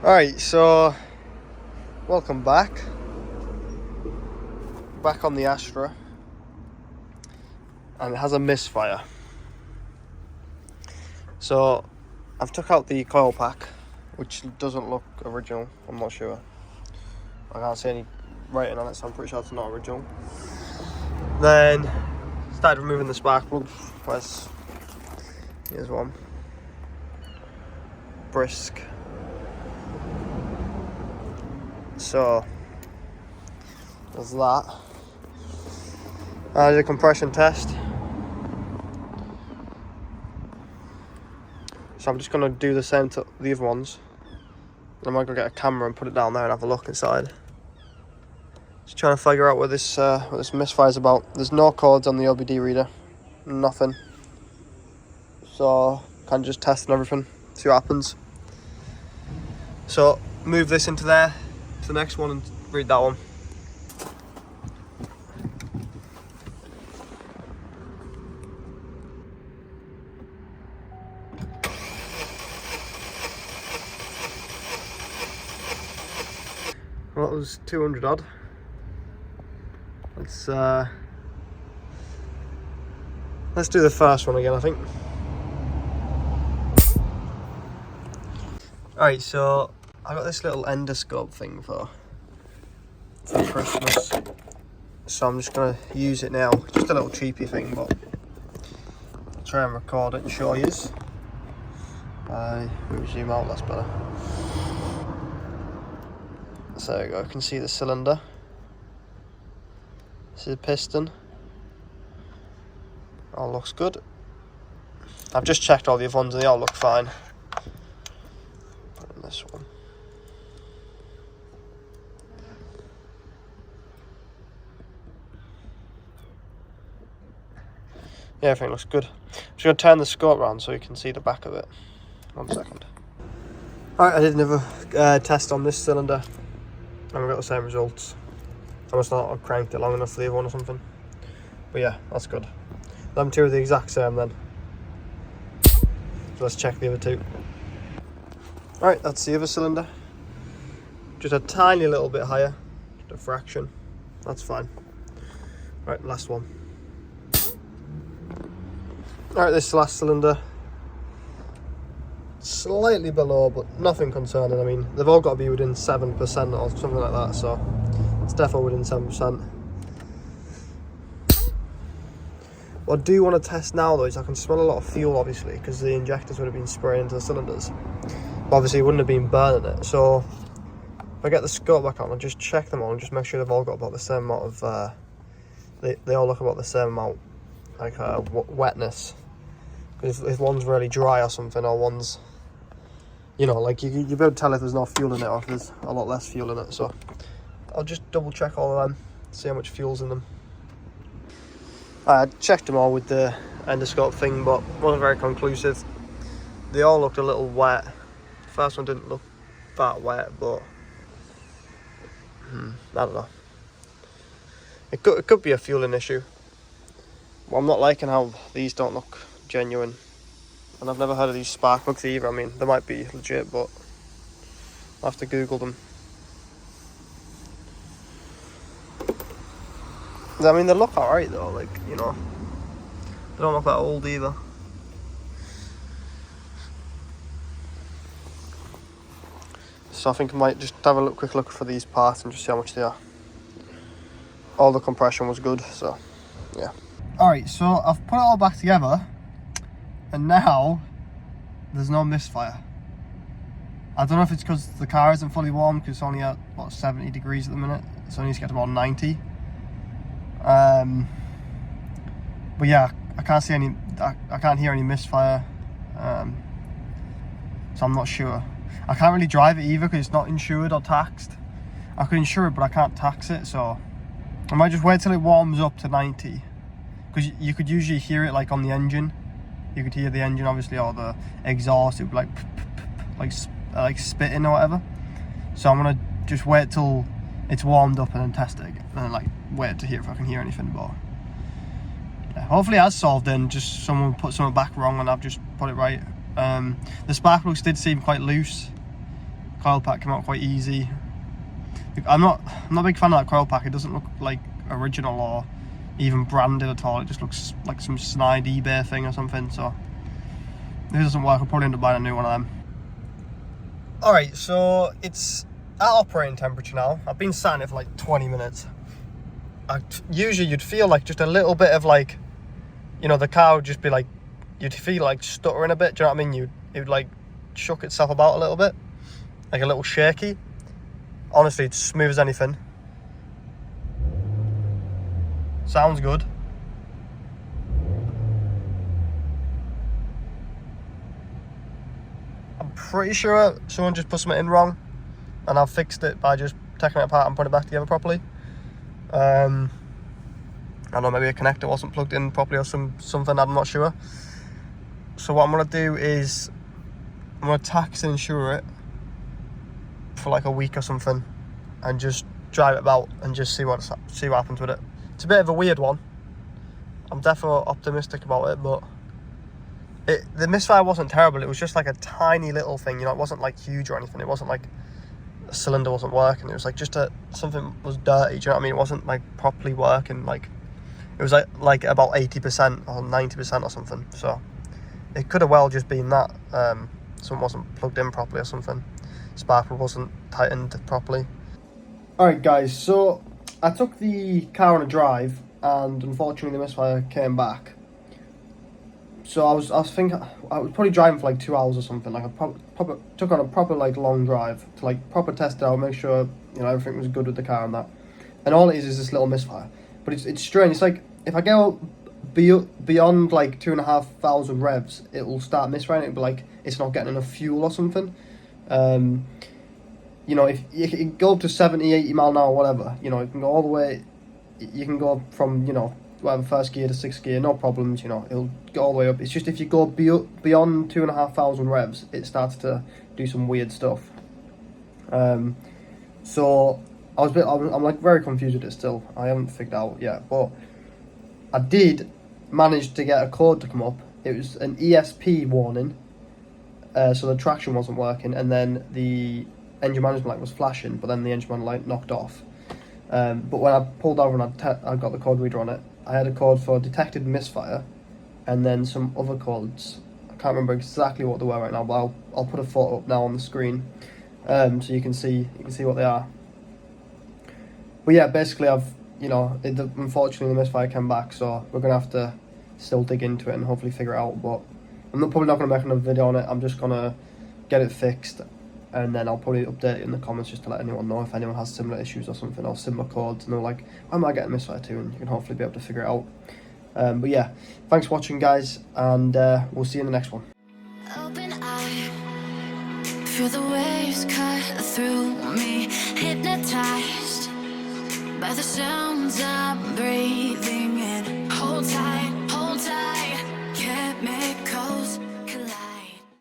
Alright, so welcome back on the Astra, and it has a misfire. So I've took out the coil pack, which doesn't look original. I'm not sure, I can't see any writing on it, so I'm pretty sure it's not original. Then started removing the spark plugs. Here's one. Brisk. So there's that. There's a compression test. So I'm just gonna do the same to the other ones. I might go get a camera and put it down there and have a look inside. Just trying to figure out what this misfire is about. There's no codes on the OBD reader, nothing. So kind of just testing everything, see what happens. So move this into there, to the next one, and read that one. Well, that was 200 odd. Let's do the first one again, I think. Alright, so I got this little endoscope thing for Christmas. So I'm just gonna use it now. Just a little cheapy thing, but I'll try and record it and show you. Maybe zoom out, that's better. So there we go, you can see the cylinder. This is a piston. All looks good. I've just checked all the other ones and they all look fine. Put in this one. Yeah, everything looks good. I'm just going to turn the scope around so you can see the back of it. 1 second. Alright, I did another test on this cylinder and we got the same results. I must not have cranked it long enough for the other one or something. But yeah, that's good. Them two are the exact same then. So let's check the other two. Alright, that's the other cylinder. Just a tiny little bit higher. Just a fraction. That's fine. Right, last one. Alright, this last cylinder. Slightly below, but nothing concerning. I mean, they've all got to be within 7% or something like that, so it's definitely within 7%. What I do want to test now though is I can smell a lot of fuel, obviously, because the injectors would have been spraying into the cylinders. But obviously it wouldn't have been burning it. So if I get the scope back on, I'll just check them all and just make sure they've all got about the same amount of they all look about the same amount, like wetness. Because if one's really dry or something, or one's, you know, like you'll be able to tell if there's no fuel in it or if there's a lot less fuel in it. So I'll just double check all of them, see how much fuel's in them. I checked them all with the endoscope thing, but wasn't very conclusive. They all looked a little wet. The first one didn't look that wet, but I don't know. It could be a fueling issue. Well, I'm not liking how these don't look genuine, and I've never heard of these spark plugs either. I mean, they might be legit, but I'll have to Google them. I mean, they look alright though, like, you know, they don't look that old either. So I think I might just have a quick look for these parts and just see how much they are. All the compression was good, so yeah. Alright, so I've put it all back together, and now there's no misfire. I don't know if it's because the car isn't fully warm, because it's only at, what, 70 degrees at the minute. So it needs to get to about 90. But yeah, I can't see any, I can't hear any misfire, so I'm not sure. I can't really drive it either because it's not insured or taxed. I could insure it, but I can't tax it, so I might just wait till it warms up to 90, because you could usually hear it like on the engine. You could hear the engine, obviously, or the exhaust. It would like spitting or whatever. So I'm gonna just wait till it's warmed up and then test it again, and then like wait to hear if I can hear anything. But yeah, hopefully it has solved in. Just someone put something back wrong and I've just put it right. The spark plugs did seem quite loose, Coil pack came out quite easy. I'm not a big fan of that coil pack. It doesn't look like original or even branded at all. It just looks like some snide eBay thing or something. So if it doesn't work, I'll probably end up buying a new one of them. Alright, so it's at operating temperature now. I've been sat in it for like 20 minutes. Usually you'd feel like just a little bit of like, you know, the car would just be like, you'd feel like stuttering a bit. Do you know what I mean? It would like shook itself about a little bit, like a little shaky. Honestly, it's smooth as anything. Sounds good. I'm pretty sure someone just put something in wrong, and I've fixed it by just taking it apart and putting it back together properly. I don't know, maybe a connector wasn't plugged in properly or something, I'm not sure. So what I'm going to do is I'm going to tax and insure it for like a week or something and just drive it about and just see what happens with it. It's a bit of a weird one. I'm definitely optimistic about it, but the misfire wasn't terrible. It was just like a tiny little thing, you know. It wasn't like huge or anything. It wasn't like a cylinder wasn't working. It was like just something was dirty. Do you know what I mean? It wasn't like properly working. Like it was like about 80% or 90% or something. So it could have well just been that something wasn't plugged in properly or something. Spark plug wasn't tightened properly. Alright guys, so I took the car on a drive and unfortunately the misfire came back. So I was probably driving for like 2 hours or something. Like I took on a proper like long drive to like proper test it out, make sure, you know, everything was good with the car and that. And all it is this little misfire. But it's strange. It's like if I go beyond like 2,500 revs, it will start misfiring. It'll be like it's not getting enough fuel or something. You know, if you can go up to 70, 80 mile an hour, whatever, you know, you can go all the way, you can go from, you know, whatever, first gear to sixth gear, no problems, you know, it'll go all the way up. It's just if you go beyond 2,500 revs, it starts to do some weird stuff. So I'm like very confused with it still. I haven't figured out yet, but I did manage to get a code to come up. It was an ESP warning, so the traction wasn't working, and then the engine management light was flashing, but then the engine management light knocked off. But when I pulled over and I got the code reader on it, I had a code for detected misfire, and then some other codes. I can't remember exactly what they were right now, but I'll put a photo up now on the screen, so you can see what they are. But yeah, basically unfortunately the misfire came back, so we're gonna have to still dig into it and hopefully figure it out. But I'm probably not gonna make another video on it. I'm just gonna get it fixed, and then I'll probably update it in the comments just to let anyone know if anyone has similar issues or something, or similar codes, and they're like, why am I getting misfire too? And you can hopefully be able to figure it out. But yeah, thanks for watching guys, and we'll see you in the next one. Open eye, feel the waves cut through me, hypnotized by the sounds